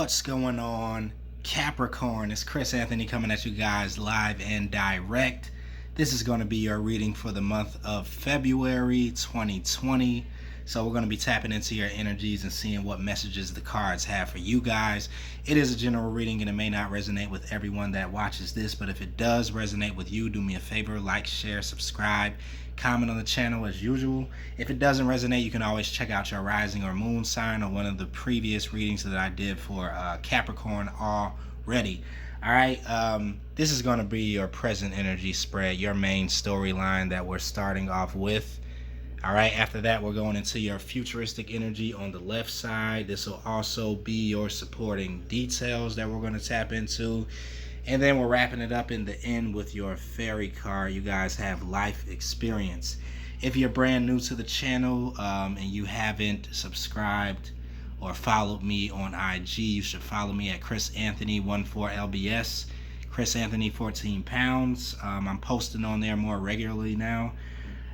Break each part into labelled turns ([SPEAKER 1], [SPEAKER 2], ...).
[SPEAKER 1] What's going on, Capricorn? It's Chris Anthony coming at you guys live and direct. This is going to be your reading for the month of February 2020. So we're going to be tapping into your energies and seeing what messages the cards have for you guys. It is a general reading and it may not resonate with everyone that watches this, but if it does resonate with you, do me a favor, like, share, subscribe, comment on the channel as usual. If it doesn't resonate, you can always check out your rising or moon sign or one of the previous readings that I did for Capricorn already. All right, this is going to be your present energy spread, your main storyline that we're starting off with. All right, after that, we're going into your futuristic energy on the left side. This will also be your supporting details that we're going to tap into. And then we're wrapping it up in the end with your fairy card. You guys have life experience. If you're brand new to the channel and you haven't subscribed or followed me on IG, you should follow me at chrisanthony14lbs, Chris Anthony 14 pounds. I'm posting on there more regularly now.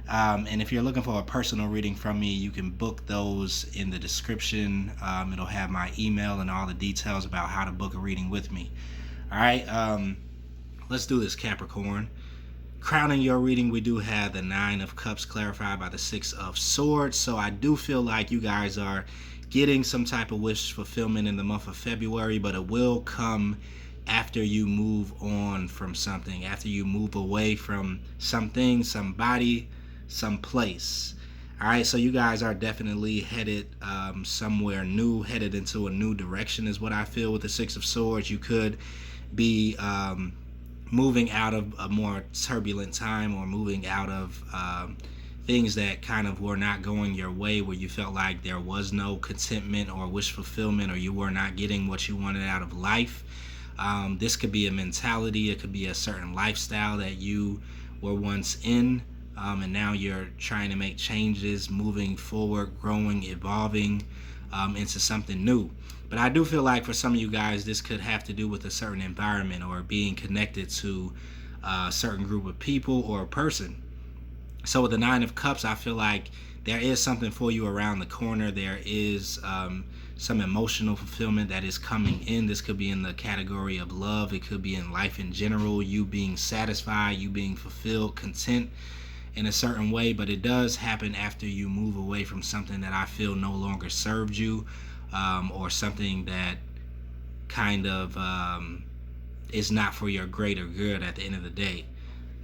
[SPEAKER 1] And if you're looking for a personal reading from me, you can book those in the description. It'll have my email and all the details about how to book a reading with me. All right, let's do this, Capricorn. Crowning your reading, we do have the 9 of Cups clarified by the 6 of Swords. So I do feel like you guys are getting some type of wish fulfillment in the month of February, but it will come after you move on from something, after you move away from something, somebody, someplace. All right, so you guys are definitely headed somewhere new, headed into a new direction is what I feel with the 6 of Swords. You could be moving out of a more turbulent time or moving out of things that kind of were not going your way, where you felt like there was no contentment or wish fulfillment, or you were not getting what you wanted out of life. This could be a mentality, it could be a certain lifestyle that you were once in, and now you're trying to make changes, moving forward, growing, evolving into something new. But I do feel like for some of you guys, this could have to do with a certain environment or being connected to a certain group of people or a person. So with the 9 of Cups, I feel like there is something for you around the corner. There is some emotional fulfillment that is coming in. This could be in the category of love. It could be in life in general, you being satisfied, you being fulfilled, content in a certain way. But it does happen after you move away from something that I feel no longer served you, or something that kind of is not for your greater good at the end of the day.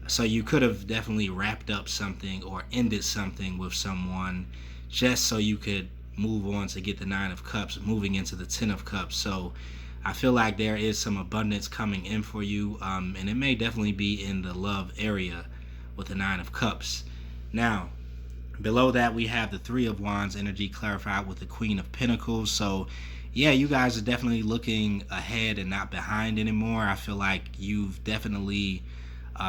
[SPEAKER 1] So you could have definitely wrapped up something or ended something with someone just so you could move on to get the 9 of Cups, moving into the 10 of Cups. So I feel like there is some abundance coming in for you, and it may definitely be in the love area with the 9 of Cups. Now, below that, we have the 3 of Wands energy clarified with the Queen of Pentacles. So yeah, you guys are definitely looking ahead and not behind anymore. I feel like you've definitely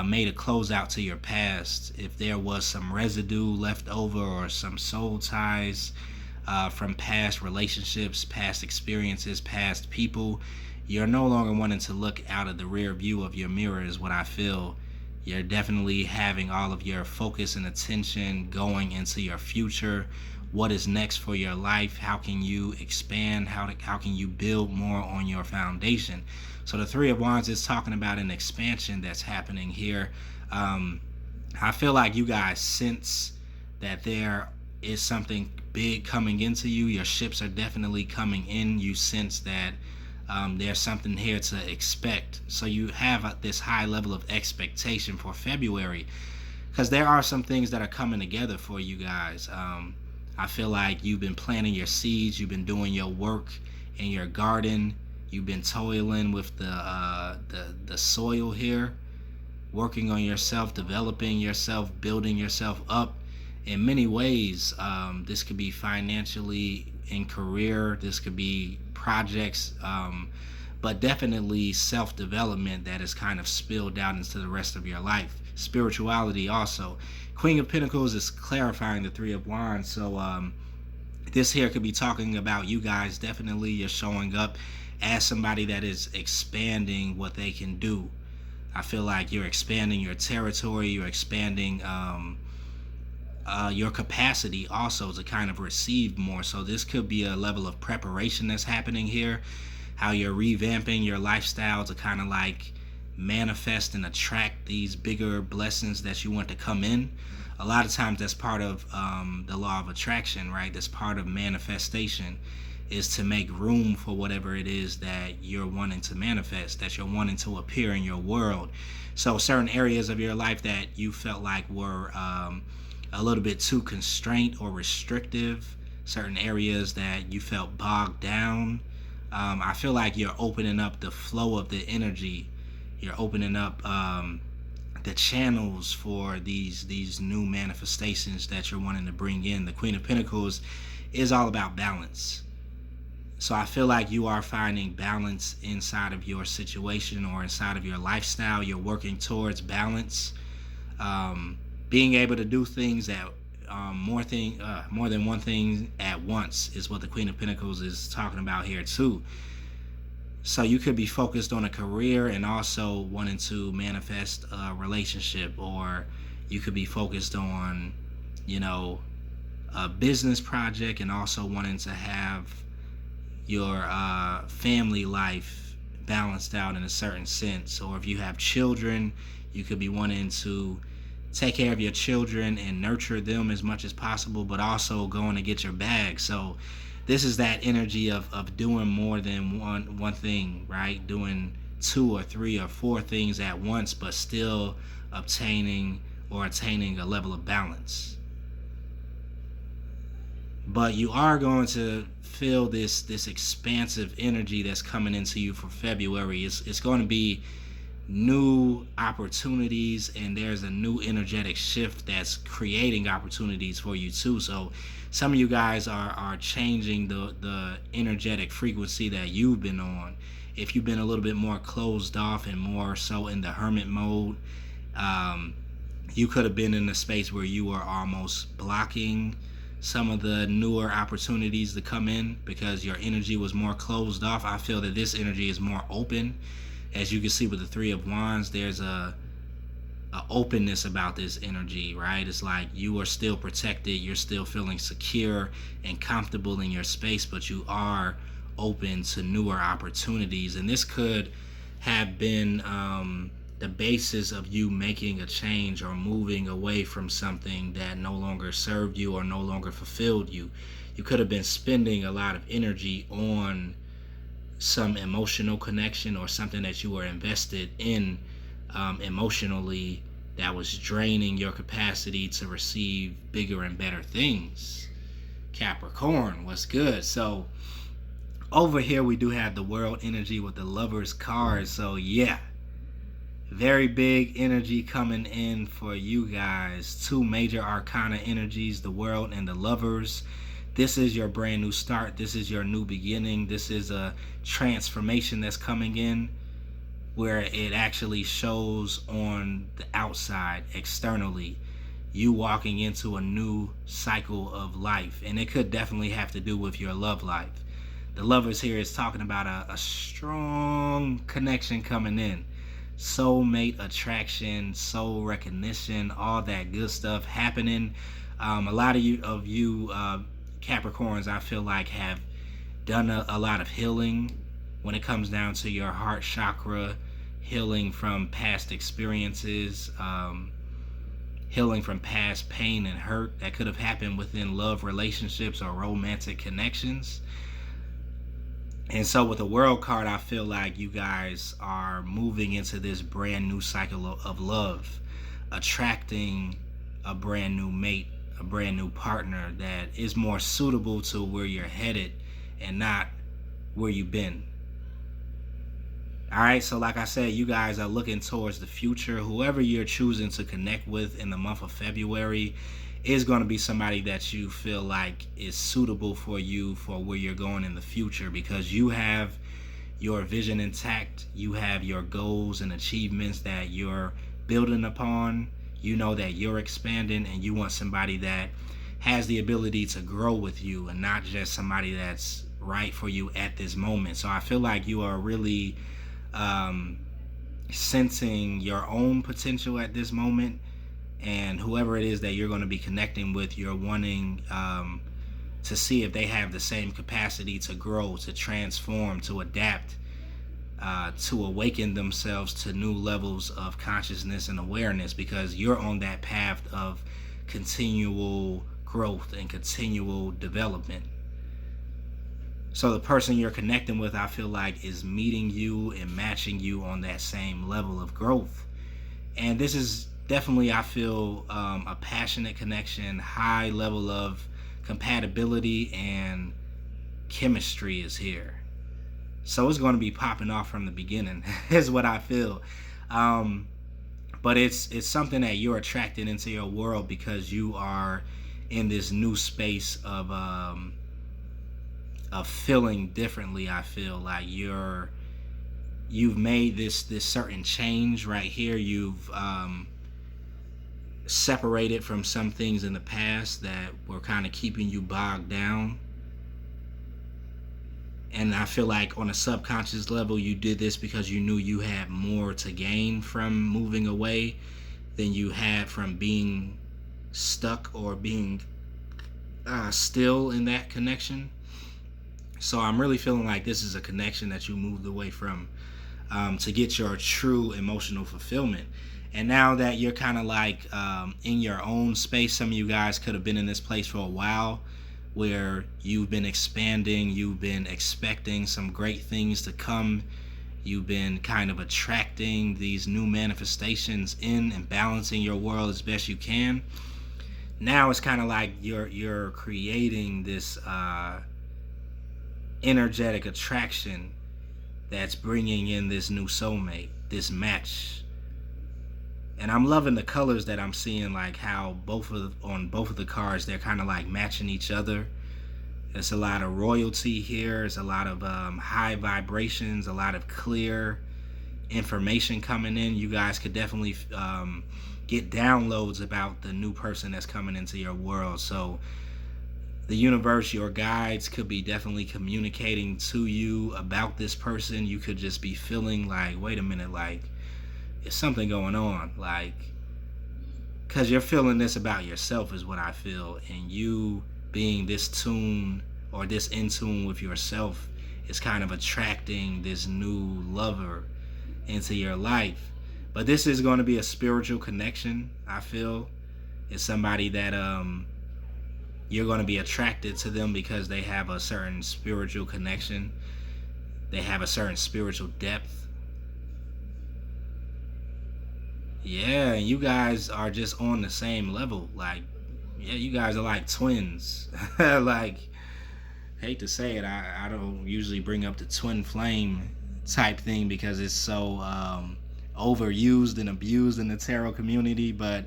[SPEAKER 1] made a closeout to your past. If there was some residue left over or some soul ties from past relationships, past experiences, past people, you're no longer wanting to look out of the rear view of your mirror is what I feel. You're definitely having all of your focus and attention going into your future. What is next for your life? How can you expand? How can you build more on your foundation? So the 3 of Wands is talking about an expansion that's happening here. I feel like you guys sense that there is something big coming into you. Your ships are definitely coming in. You sense that there's something here to expect. So you have this high level of expectation for February, because there are some things that are coming together for you guys. I feel like you've been planting your seeds, you've been doing your work in your garden, you've been toiling with the soil here, working on yourself, developing yourself, building yourself up in many ways. This could be financially, in career, this could be projects, but definitely self-development that is kind of spilled out into the rest of your life. Spirituality also. Queen of Pentacles is clarifying the 3 of Wands. So this here could be talking about you guys. Definitely you're showing up as somebody that is expanding what they can do. I feel like you're expanding your territory, you're expanding your capacity also to kind of receive more. So this could be a level of preparation that's happening here. how you're revamping your lifestyle to kind of like manifest and attract these bigger blessings that you want to come in. A lot of times that's part of the law of attraction, right? That's part of manifestation, is to make room for whatever it is that you're wanting to manifest, that you're wanting to appear in your world. So certain areas of your life that you felt like were a little bit too constrained or restrictive, certain areas that you felt bogged down, I feel like you're opening up the flow of the energy. You're opening up the channels for these new manifestations that you're wanting to bring in. The Queen of Pentacles is all about balance. So I feel like you are finding balance inside of your situation or inside of your lifestyle. You're working towards balance, being able to do things that more than one thing at once is what the Queen of Pentacles is talking about here too. So you could be focused on a career and also wanting to manifest a relationship, or you could be focused on, a business project and also wanting to have your family life balanced out in a certain sense. Or if you have children, you could be wanting to take care of your children and nurture them as much as possible, but also going to get your bag. So this is that energy of doing more than one thing, right? Doing 2 or 3 or 4 things at once, but still attaining a level of balance. But you are going to feel this expansive energy that's coming into you for February. It's going to be new opportunities, and there's a new energetic shift that's creating opportunities for you too. So some of you guys are changing the energetic frequency that you've been on. If you've been a little bit more closed off and more so in the hermit mode, you could have been in a space where you were almost blocking some of the newer opportunities to come in because your energy was more closed off. I feel that this energy is more open. As you can see with the 3 of Wands, there's a openness about this energy, right? It's like you are still protected, you're still feeling secure and comfortable in your space, but you are open to newer opportunities. And this could have been the basis of you making a change or moving away from something that no longer served you or no longer fulfilled you. You could have been spending a lot of energy on some emotional connection or something that you were invested in emotionally that was draining your capacity to receive bigger and better things. Capricorn, what's good? So over here we do have the World energy with the Lovers card. So yeah, very big energy coming in for you guys. 2 major arcana energies, the World and the Lovers. This is your brand new start. This is your new beginning. This is a transformation that's coming in where it actually shows on the outside, externally, you walking into a new cycle of life. And it could definitely have to do with your love life. The Lovers here is talking about a strong connection coming in. Soulmate attraction, soul recognition, all that good stuff happening. A lot of you Capricorns, I feel like, have done a lot of healing when it comes down to your heart chakra, healing from past experiences, healing from past pain and hurt that could have happened within love relationships or romantic connections. And so with the World card, I feel like you guys are moving into this brand new cycle of love, attracting a brand new mate, a brand new partner that is more suitable to where you're headed and not where you've been. All right, so like I said, you guys are looking towards the future. Whoever you're choosing to connect with in the month of February is going to be somebody that you feel like is suitable for you for where you're going in the future, because you have your vision intact. You have your goals and achievements that you're building upon. You know that you're expanding, and you want somebody that has the ability to grow with you and not just somebody that's right for you at this moment. So I feel like you are really sensing your own potential at this moment, and whoever it is that you're going to be connecting with, you're wanting to see if they have the same capacity to grow, to transform, to adapt, to awaken themselves to new levels of consciousness and awareness, because you're on that path of continual growth and continual development. So the person you're connecting with, I feel like, is meeting you and matching you on that same level of growth. And this is definitely, I feel, a passionate connection, high level of compatibility, and chemistry is here. So it's going to be popping off from the beginning is what I feel. But it's something that you're attracted into your world because you are in this new space of feeling differently. I feel like you've made this certain change right here. You've separated from some things in the past that were kind of keeping you bogged down. And I feel like on a subconscious level, you did this because you knew you had more to gain from moving away than you had from being stuck or being still in that connection. So I'm really feeling like this is a connection that you moved away from to get your true emotional fulfillment. And now that you're kind of like in your own space, some of you guys could have been in this place for a while, where you've been expanding, you've been expecting some great things to come, you've been kind of attracting these new manifestations in and balancing your world as best you can. Now it's kind of like you're creating this energetic attraction that's bringing in this new soulmate, this match. And I'm loving the colors that I'm seeing, like how on both of the cards, they're kind of like matching each other. There's a lot of royalty here. There's a lot of high vibrations, a lot of clear information coming in. You guys could definitely get downloads about the new person that's coming into your world. So the universe, your guides, could be definitely communicating to you about this person. You could just be feeling like, wait a minute, like, there's something going on, like, because you're feeling this about yourself is what I feel. And you being this tune or this in tune with yourself is kind of attracting this new lover into your life. But this is going to be a spiritual connection, I feel. It's somebody that you're going to be attracted to them because they have a certain spiritual connection. They have a certain spiritual depth. Yeah, and you guys are just on the same level. Like, yeah, you guys are like twins. Like, hate to say it, I don't usually bring up the twin flame type thing because it's so overused and abused in the tarot community. But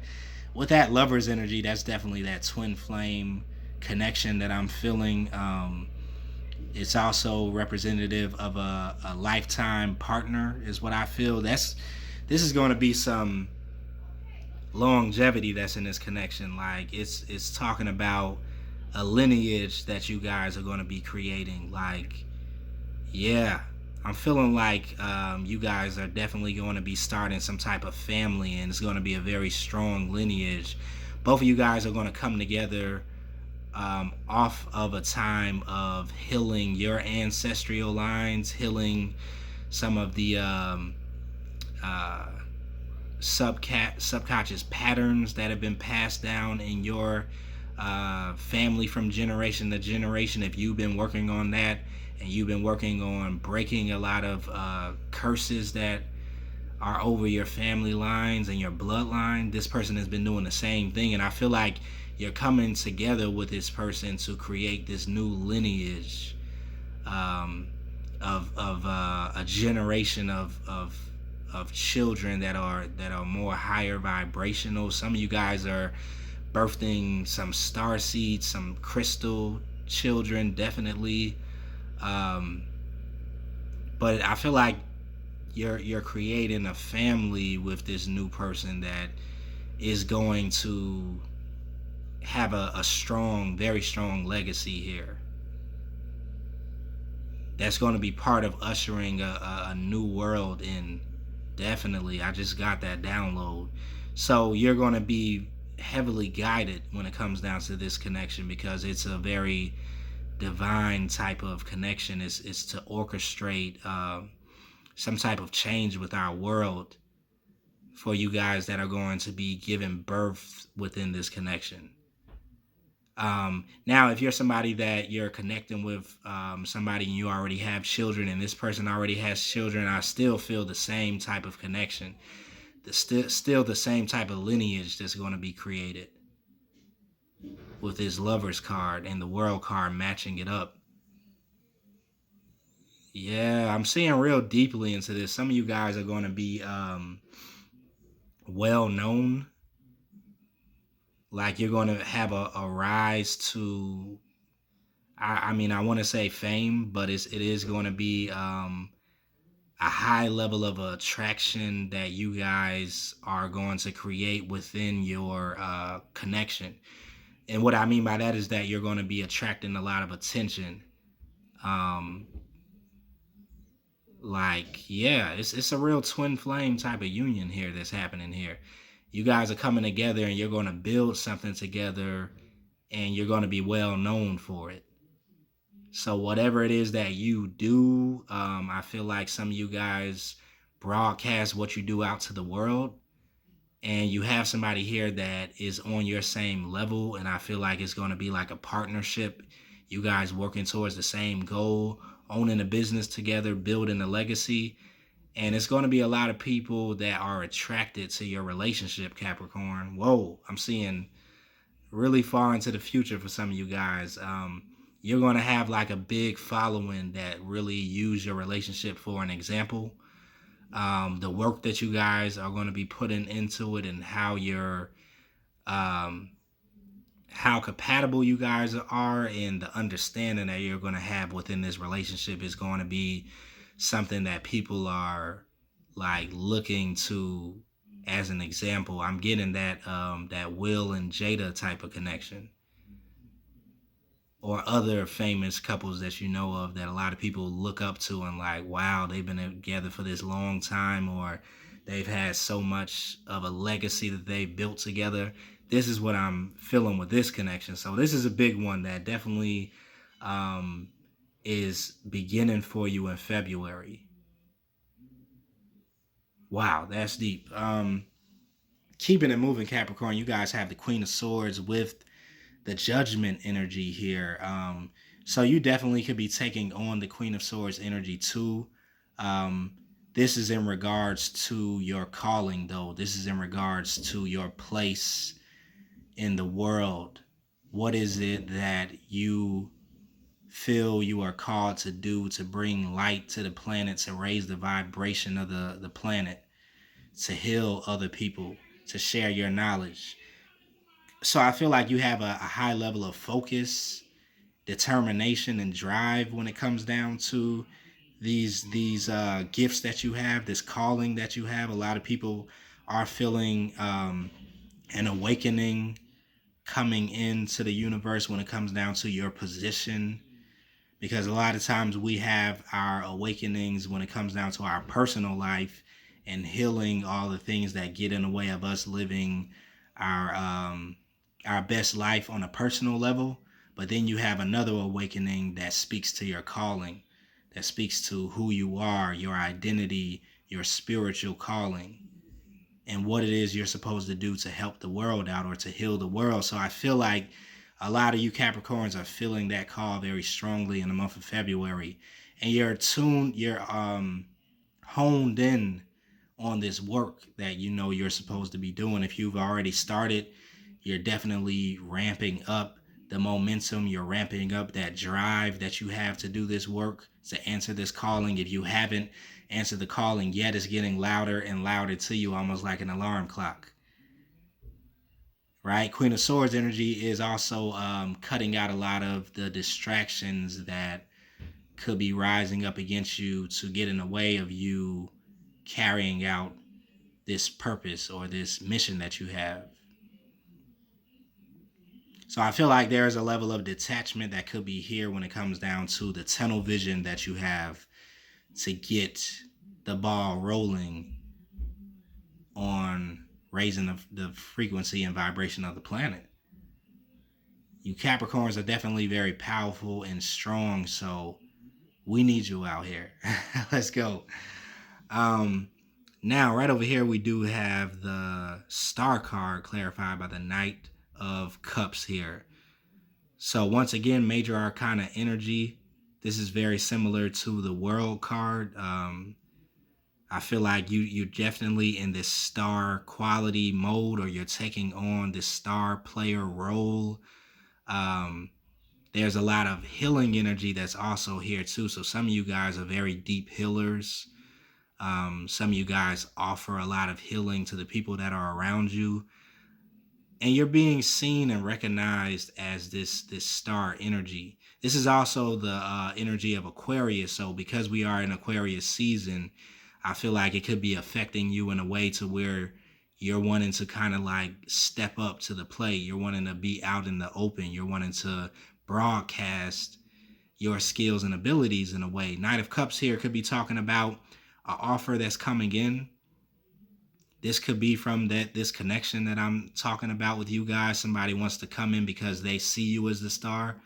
[SPEAKER 1] with that lover's energy, that's definitely that twin flame connection that I'm feeling. It's also representative of a lifetime partner is what I feel. This is going to be some longevity that's in this connection. Like, it's talking about a lineage that you guys are going to be creating. Like, yeah, I'm feeling like you guys are definitely going to be starting some type of family, and it's going to be a very strong lineage. Both of you guys are going to come together off of a time of healing your ancestral lines, healing some of the subconscious patterns that have been passed down in your family from generation to generation. If you've been working on that and you've been working on breaking a lot of curses that are over your family lines and your bloodline, this person has been doing the same thing. And I feel like you're coming together with this person to create this new lineage of a generation of children that are more higher vibrational. Some of you guys are birthing some star seeds, some crystal children, definitely. But I feel like you're creating a family with this new person that is going to have a strong, very strong legacy here. That's going to be part of ushering a new world in. Definitely. I just got that download. So you're going to be heavily guided when it comes down to this connection, because it's a very divine type of connection. It's to orchestrate some type of change with our world for you guys that are going to be given birth within this connection. Now, if you're somebody that you're connecting with, somebody and you already have children, and this person already has children, I still feel the same type of connection. Still the same type of lineage that's going to be created with this Lover's card and the World card matching it up. Yeah, I'm seeing real deeply into this. Some of you guys are going to be well known. Like, you're going to have a rise to, I mean, I want to say fame, but it is going to be a high level of attraction that you guys are going to create within your connection. And what I mean by that is that you're going to be attracting a lot of attention. Um, like, yeah, it's a real twin flame type of union here that's happening here. You guys are coming together and you're going to build something together, and you're going to be well known for it. So whatever it is that you do, I feel like some of you guys broadcast what you do out to the world, and you have somebody here that is on your same level, and I feel like it's going to be like a partnership. You guys working towards the same goal, owning a business together, building a legacy, and it's going to be a lot of people that are attracted to your relationship, Capricorn. Whoa, I'm seeing really far into the future for some of you guys. You're going to have like a big following that really use your relationship for an example. The work that you guys are going to be putting into it, and how you're how compatible you guys are, and the understanding that you're going to have within this relationship is going to be something that people are like looking to as an example. I'm getting that Will and Jada type of connection, or other famous couples that you know of that a lot of people look up to and like, wow, they've been together for this long time, or they've had so much of a legacy that they've built together. This is what I'm feeling with this connection. So this is a big one that definitely is beginning for you in February. Wow, that's deep. Keeping it moving, Capricorn, you guys have the Queen of Swords with the Judgment energy here. So you definitely could be taking on the Queen of Swords energy too. Um, this is in regards to your calling, though. This is in regards to your place in the world. What is it that you feel you are called to do, to bring light to the planet, to raise the vibration of the planet, to heal other people, to share your knowledge? So I feel like you have a high level of focus, determination, and drive when it comes down to these gifts that you have, this calling that you have. A lot of people are feeling an awakening coming into the universe when it comes down to your position, because a lot of times we have our awakenings when it comes down to our personal life and healing all the things that get in the way of us living our our best life on a personal level. But then you have another awakening that speaks to your calling, that speaks to who you are, your identity, your spiritual calling, and what it is you're supposed to do to help the world out or to heal the world. So I feel like a lot of you Capricorns are feeling that call very strongly in the month of February, and you're honed in on this work that you know you're supposed to be doing. If you've already started, you're definitely ramping up the momentum. You're ramping up that drive that you have to do this work, to answer this calling. If you haven't answered the calling yet, it's getting louder and louder to you, almost like an alarm clock. Right? Queen of Swords energy is also cutting out a lot of the distractions that could be rising up against you to get in the way of you carrying out this purpose or this mission that you have. So I feel like there is a level of detachment that could be here when it comes down to the tunnel vision that you have to get the ball rolling on raising the frequency and vibration of the planet. You Capricorns are definitely very powerful and strong, so we need you out here. Let's go. Now, right over here, we do have the Star card clarified by the Knight of Cups here. So once again, Major Arcana energy. This is very similar to the World card. I feel like you're definitely in this star quality mode, or you're taking on this star player role. There's a lot of healing energy that's also here too. So some of you guys are very deep healers. Some of you guys offer a lot of healing to the people that are around you. And you're being seen and recognized as this star energy. This is also the energy of Aquarius. So because we are in Aquarius season, I feel like it could be affecting you in a way to where you're wanting to kind of like step up to the plate. You're wanting to be out in the open. You're wanting to broadcast your skills and abilities in a way. Knight of Cups here could be talking about an offer that's coming in. This could be from this connection that I'm talking about with you guys. Somebody wants to come in because they see you as the star.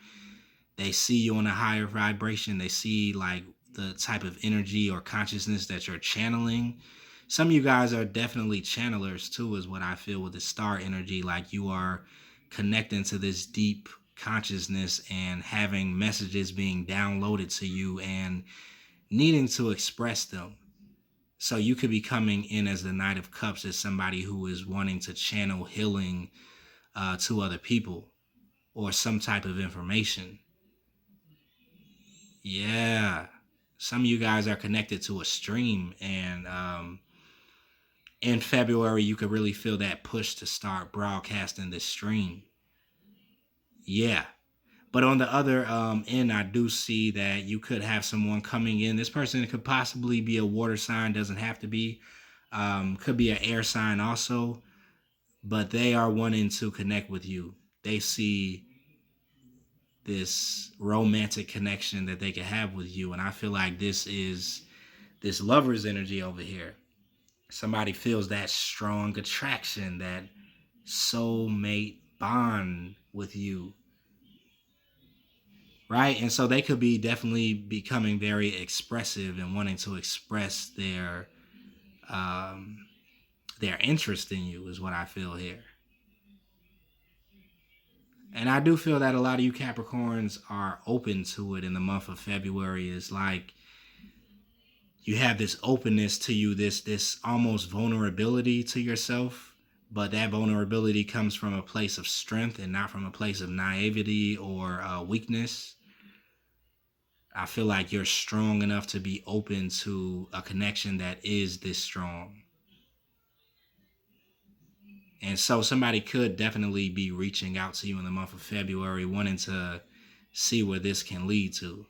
[SPEAKER 1] They see you on a higher vibration. They see like the type of energy or consciousness that you're channeling. Some of you guys are definitely channelers too, is what I feel with the star energy. Like you are connecting to this deep consciousness and having messages being downloaded to you and needing to express them. So you could be coming in as the Knight of Cups as somebody who is wanting to channel healing to other people or some type of information. Yeah. Some of you guys are connected to a stream, and in February, you could really feel that push to start broadcasting this stream. Yeah. But on the other end, I do see that you could have someone coming in. This person could possibly be a water sign, doesn't have to be. Could be an air sign also. But they are wanting to connect with you. They see this romantic connection that they can have with you. And I feel like this is this lover's energy over here. Somebody feels that strong attraction, that soulmate bond with you. Right? And so they could be definitely becoming very expressive and wanting to express their interest in you is what I feel here. And I do feel that a lot of you Capricorns are open to it in the month of February. It's like you have this openness to you, this almost vulnerability to yourself. But that vulnerability comes from a place of strength and not from a place of naivety or weakness. I feel like you're strong enough to be open to a connection that is this strong. And so somebody could definitely be reaching out to you in the month of February, wanting to see where this can lead to.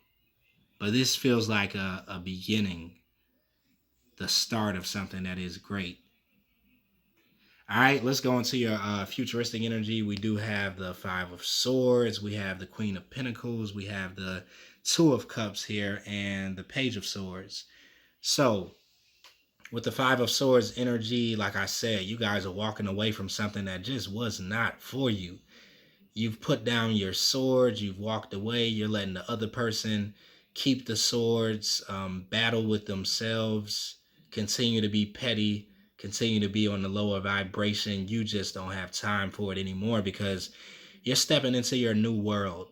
[SPEAKER 1] But this feels like a beginning, the start of something that is great. All right, let's go into your futuristic energy. We do have the Five of Swords. We have the Queen of Pentacles. We have the Two of Cups here and the Page of Swords. So with the Five of Swords energy, like I said, you guys are walking away from something that just was not for you. You've put down your swords. You've walked away. You're letting the other person keep the swords, battle with themselves, continue to be petty, continue to be on the lower vibration. You just don't have time for it anymore because you're stepping into your new world.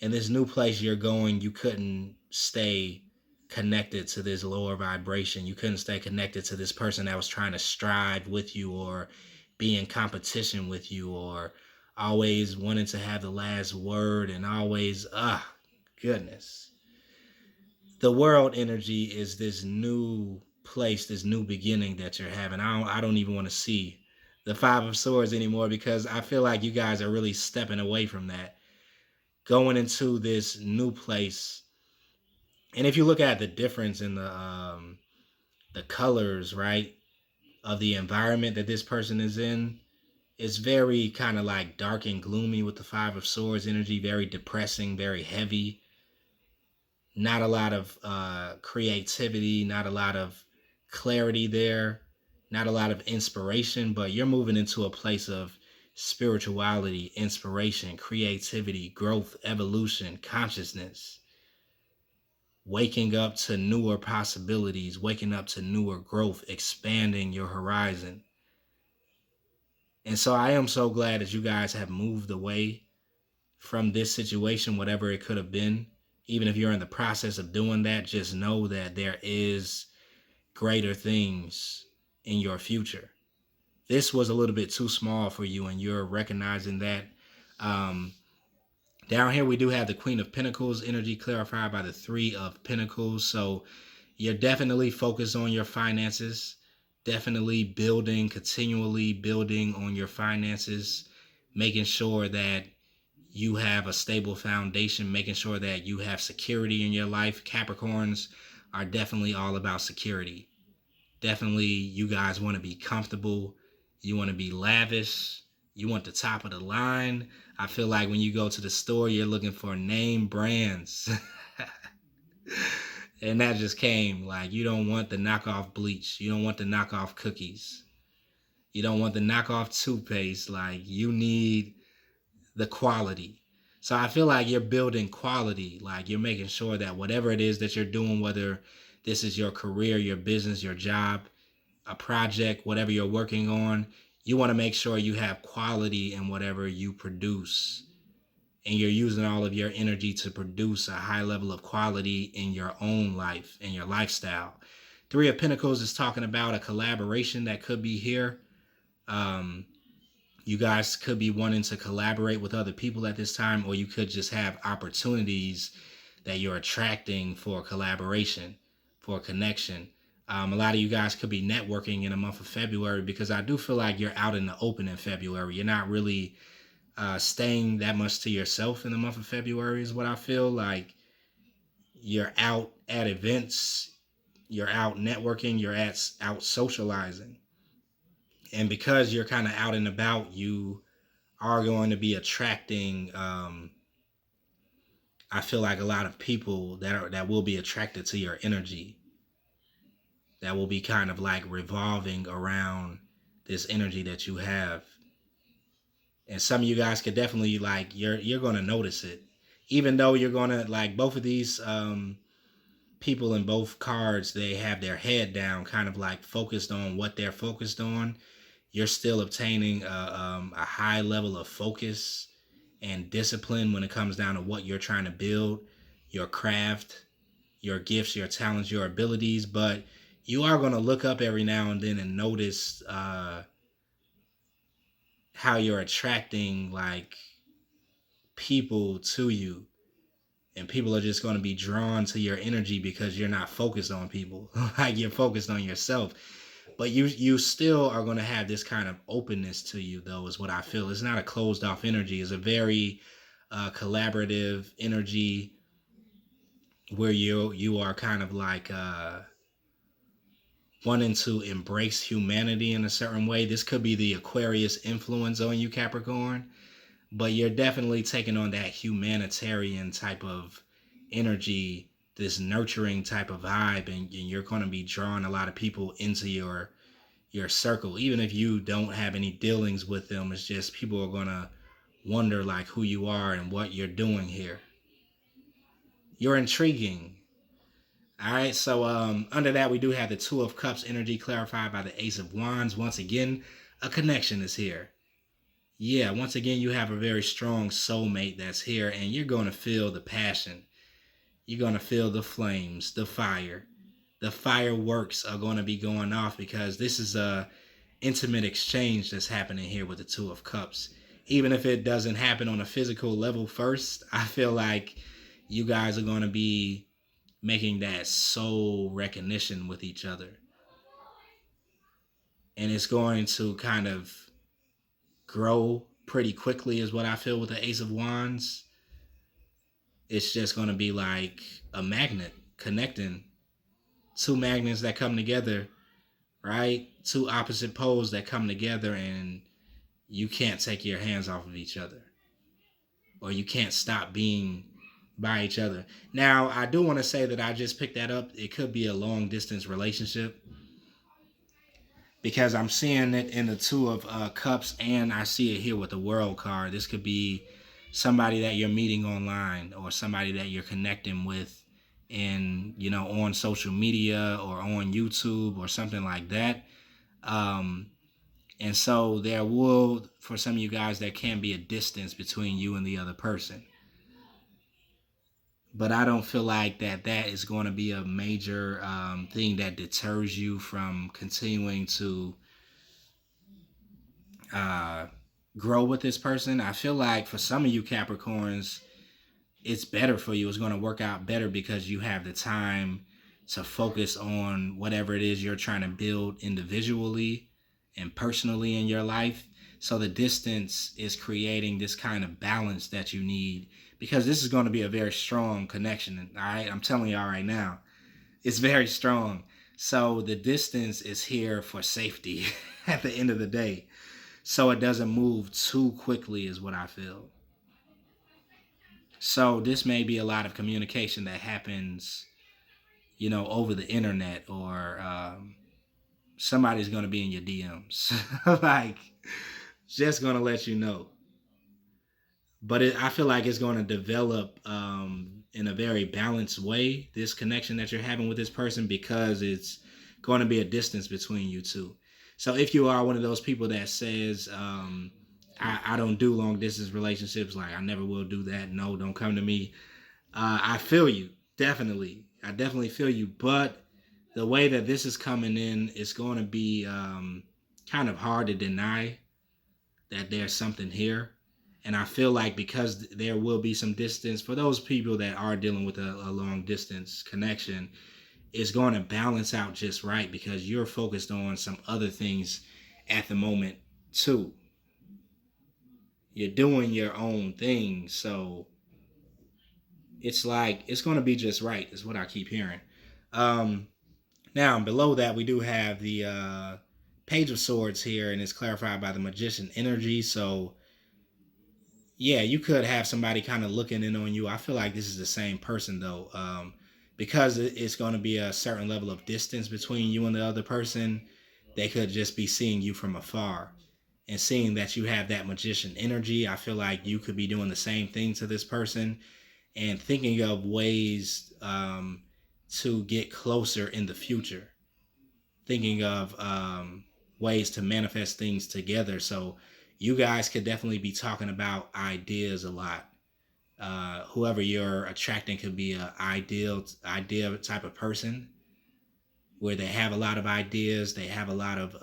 [SPEAKER 1] In this new place you're going, you couldn't stay connected to this lower vibration. You couldn't stay connected to this person that was trying to strive with you or be in competition with you or always wanting to have the last word and always, goodness. The world energy is this new place, this new beginning that you're having. I don't even want to see the Five of Swords anymore because I feel like you guys are really stepping away from that, going into this new place. And if you look at the difference in the colors, right, of the environment that this person is in, it's very kind of like dark and gloomy with the Five of Swords energy, very depressing, very heavy. Not a lot of creativity, not a lot of clarity there. not a lot of inspiration, but you're moving into a place of spirituality, inspiration, creativity, growth, evolution, consciousness, waking up to newer possibilities, waking up to newer growth, expanding your horizon. And so I am so glad that you guys have moved away from this situation, whatever it could have been. Even if you're in the process of doing that, just know that there is greater things in your future. This was a little bit too small for you, and you're recognizing that. Um, Down here, we do have the Queen of Pentacles energy clarified by the Three of Pentacles. So you're definitely focused on your finances, definitely building, continually building on your finances, making sure that you have a stable foundation, making sure that you have security in your life. Capricorns are definitely all about security. Definitely, you guys want to be comfortable. You want to be lavish. You want the top of the line. I feel like when you go to the store, you're looking for name brands. And that just came. Like, you don't want the knockoff bleach. You don't want the knockoff cookies. You don't want the knockoff toothpaste. Like, you need the quality. So I feel like you're building quality. Like, you're making sure that whatever it is that you're doing, whether this is your career, your business, your job, a project, whatever you're working on, you want to make sure you have quality in whatever you produce. And you're using all of your energy to produce a high level of quality in your own life, in your lifestyle. Three of Pentacles is talking about a collaboration that could be here. Um, you guys could be wanting to collaborate with other people at this time, or you could just have opportunities that you're attracting for collaboration, for connection. A lot of you guys could be networking in the month of February, because I do feel like you're out in the open in February. You're not really staying that much to yourself in the month of February is what I feel like. You're out at events, you're out networking, you're out socializing. And because you're kind of out and about, you are going to be attracting I feel like a lot of people that will be attracted to your energy, that will be kind of like revolving around this energy that you have. And some of you guys could definitely, like, you're going to notice it, even though you're going to, like, both of these people in both cards, they have their head down, kind of like focused on what they're focused on. You're still obtaining a high level of focus and discipline when it comes down to what you're trying to build, your craft, your gifts, your talents, your abilities. But you are going to look up every now and then and notice how you're attracting, like, people to you. And people are just going to be drawn to your energy because you're not focused on people. Like, you're focused on yourself. But you still are going to have this kind of openness to you, though, is what I feel. It's not a closed off energy. It's a very collaborative energy, where you are kind of like wanting to embrace humanity in a certain way. This could be the Aquarius influence on you, Capricorn, but you're definitely taking on that humanitarian type of energy, this nurturing type of vibe, and you're going to be drawing a lot of people into your circle. Even if you don't have any dealings with them, it's just people are going to wonder, like, who you are and what you're doing here. You're intriguing. All right, so under that, we do have the Two of Cups energy clarified by the Ace of Wands. Once again, a connection is here. Yeah, once again, you have a very strong soulmate that's here, and you're going to feel the passion. You're going to feel the flames, the fire. The fireworks are going to be going off, because this is a intimate exchange that's happening here with the Two of Cups. Even if it doesn't happen on a physical level first, I feel like you guys are going to be making that soul recognition with each other. And it's going to kind of grow pretty quickly, is what I feel with the Ace of Wands. It's just going to be like a magnet connecting two magnets that come together, right? Two opposite poles that come together, and you can't take your hands off of each other, or you can't stop being by each other. Now, I do want to say that I just picked that up. It could be a long distance relationship. because I'm seeing it in the Two of Cups, and I see it here with the World card. This could be somebody that you're meeting online, or somebody that you're connecting with in, on social media or on YouTube or something like that. Um, and so there will, for some of you guys, there can be a distance between you and the other person. But I don't feel like that is going to be a major thing that deters you from continuing to uh, grow with this person. I feel like for some of you Capricorns, it's better for you. It's going to work out better because you have the time to focus on whatever it is you're trying to build individually and personally in your life. So the distance is creating this kind of balance that you need, because this is going to be a very strong connection. All right, I'm telling y'all right now, it's very strong. So the distance is here for safety at the end of the day, so it doesn't move too quickly, is what I feel. So this may be a lot of communication that happens, over the internet, or somebody's going to be in your DMs. Like, just going to let you know. But I feel like it's going to develop in a very balanced way, this connection that you're having with this person, because it's going to be a distance between you two. So if you are one of those people that says, I don't do long distance relationships, like I never will do that, no, don't come to me, I feel you. Definitely. I definitely feel you. But the way that this is coming in, it's going to be kind of hard to deny that there's something here. And I feel like because there will be some distance, for those people that are dealing with a long distance connection, it's going to balance out just right, because you're focused on some other things at the moment too. You're doing your own thing. So it's like it's going to be just right, is what I keep hearing. Um, Now, below that, we do have the Page of Swords here, and it's clarified by the Magician energy. So, yeah, you could have somebody kind of looking in on you. I feel like this is the same person, though, because it's going to be a certain level of distance between you and the other person. They could just be seeing you from afar and seeing that you have that Magician energy. I feel like you could be doing the same thing to this person and thinking of ways to get closer in the future, thinking of ways to manifest things together. So you guys could definitely be talking about ideas a lot. Whoever you're attracting could be an idea type of person, where they have a lot of ideas, they have a lot of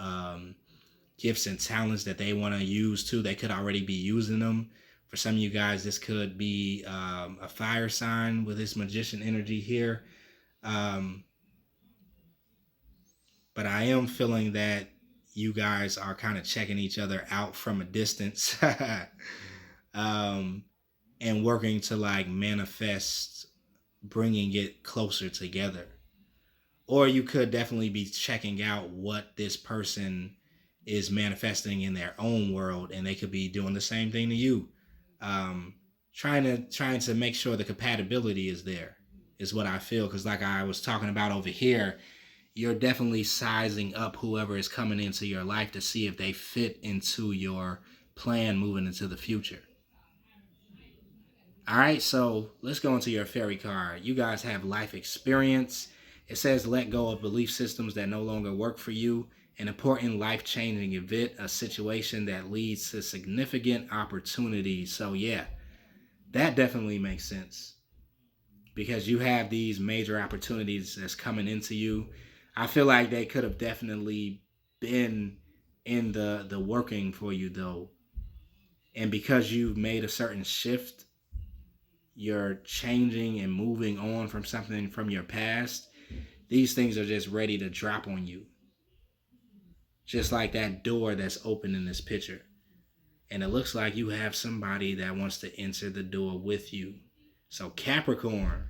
[SPEAKER 1] gifts and talents that they want to use too. They could already be using them. For some of you guys, this could be a fire sign with this Magician energy here. But I am feeling that you guys are kind of checking each other out from a distance, um, and working to like manifest bringing it closer together. Or you could definitely be checking out what this person is manifesting in their own world, and they could be doing the same thing to you. Um, trying to make sure the compatibility is there, is what I feel. Because like I was talking about over here, you're definitely sizing up whoever is coming into your life to see if they fit into your plan moving into the future. All right, so let's go into your fairy card. You guys have life experience. It says let go of belief systems that no longer work for you. An important life-changing event, a situation that leads to significant opportunities. So yeah, that definitely makes sense, because you have these major opportunities that's coming into you. I feel like they could have definitely been in the working for you though. And because you've made a certain shift, you're changing and moving on from something from your past. These things are just ready to drop on you. Just like that door that's open in this picture. And it looks like you have somebody that wants to enter the door with you. So Capricorn,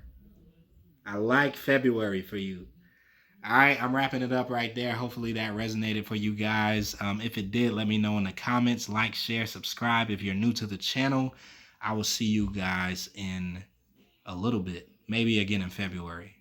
[SPEAKER 1] I like February for you. All right, I'm wrapping it up right there. Hopefully that resonated for you guys. If it did, let me know in the comments. Like, share, subscribe if you're new to the channel. I will see you guys in a little bit, maybe again in February.